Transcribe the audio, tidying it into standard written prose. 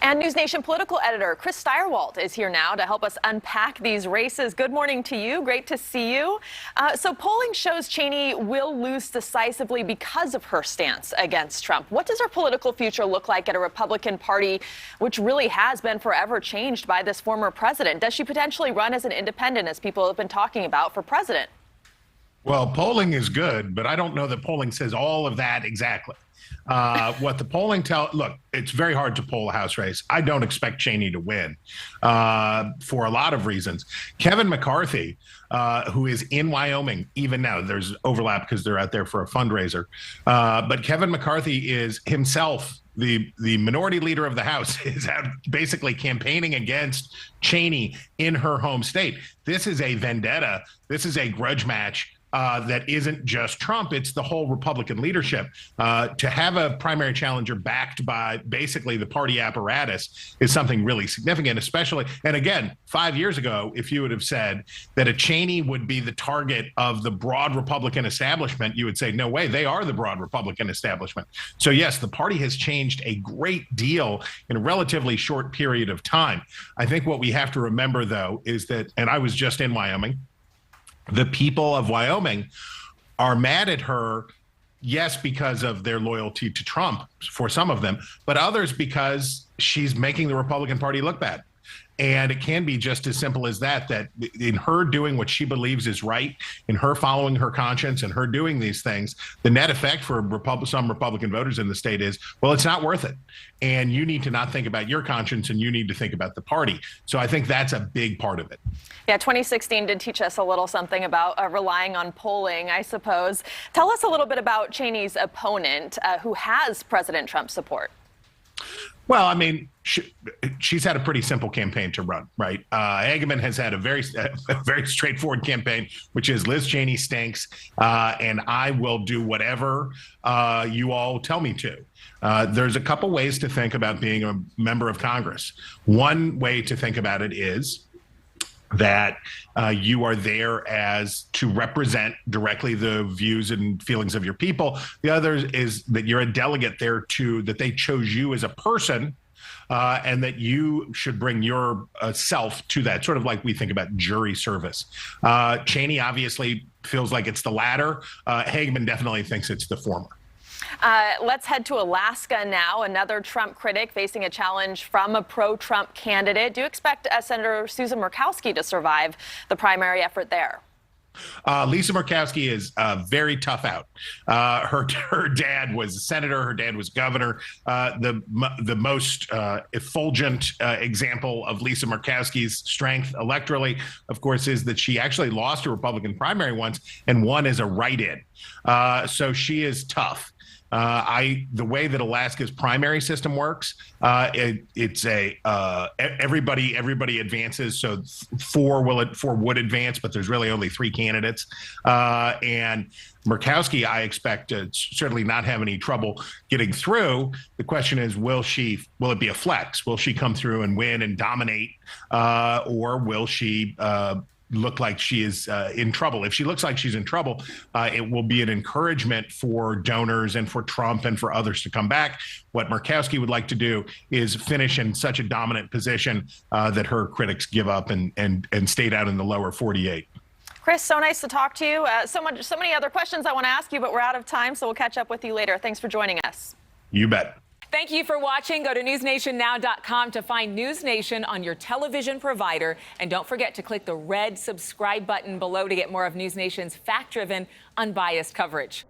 And NewsNation political editor Chris Stirewalt is here now to help us unpack these races. Good morning to you. Great to see you. So polling shows Cheney will lose decisively because of her stance against Trump. What does her political future look like at a Republican Party which really has been forever changed by this former president? Does she potentially run as an independent, as people have been talking about, for president? Well, polling is good, but I don't know that polling says all of that exactly. What the polling look, it's very hard to poll a House race. I don't expect Cheney to win for a lot of reasons. Kevin McCarthy, who is in Wyoming, even now, there's overlap because they're out there for a fundraiser. But Kevin McCarthy is himself the minority leader of the House, is out basically campaigning against Cheney in her home state. This is a vendetta. This is a grudge match. That isn't just Trump, it's the whole Republican leadership. To have a primary challenger backed by basically the party apparatus is something really significant, especially, and again, 5 years ago, if you would have said that a Cheney would be the target of the broad Republican establishment, you would say, no way, they are the broad Republican establishment. So yes, the party has changed a great deal in a relatively short period of time. I think what we have to remember, though, is that, and I was just in Wyoming, the people of Wyoming are mad at her, yes, because of their loyalty to Trump for some of them, but others because she's making the Republican Party look bad. And it can be just as simple as that in her doing what she believes is right, in her following her conscience and her doing these things, the net effect for some Republican voters in the state is, well, it's not worth it. And you need to not think about your conscience and you need to think about the party. So I think that's a big part of it. Yeah, 2016 did teach us a little something about relying on polling, I suppose. Tell us a little bit about Cheney's opponent, who has President Trump's support. Well, I mean, she's had a pretty simple campaign to run, right? Hageman has had a very straightforward campaign, which is Liz Cheney stinks, and I will do whatever you all tell me to. There's a couple ways to think about being a member of Congress. One way to think about it is that you are there as to represent directly the views and feelings of your people. The other is that you're a delegate there that they chose you as a person, and that you should bring your self to that, sort of like we think about jury service. Cheney obviously feels like it's the latter. Hageman definitely thinks it's the former. Let's head to Alaska now. Another Trump critic facing a challenge from a pro-Trump candidate. Do you expect Senator Susan Murkowski to survive the primary effort there? Lisa Murkowski is very tough out. Her dad was a senator. Her dad was governor. The most effulgent example of Lisa Murkowski's strength electorally, of course, is that she actually lost a Republican primary once and won as a write-in. So she is tough. The way that Alaska's primary system works, it's everybody advances. So four would advance, but there's really only 3 candidates. And Murkowski, I expect to certainly not have any trouble getting through. The question is, will it be a flex? Will she come through and win and dominate, or will she look like she is in trouble? If she looks like she's in trouble, it will be an encouragement for donors and for Trump and for others to come back. What Murkowski would like to do is finish in such a dominant position that her critics give up and stayed out in the lower 48. Chris, so nice to talk to you. So many other questions I want to ask you, but we're out of time, so we'll catch up with you later. Thanks for joining us. You bet. Thank you for watching. Go to newsnationnow.com to find NewsNation on your television provider. And don't forget to click the red subscribe button below to get more of NewsNation's fact-driven, unbiased coverage.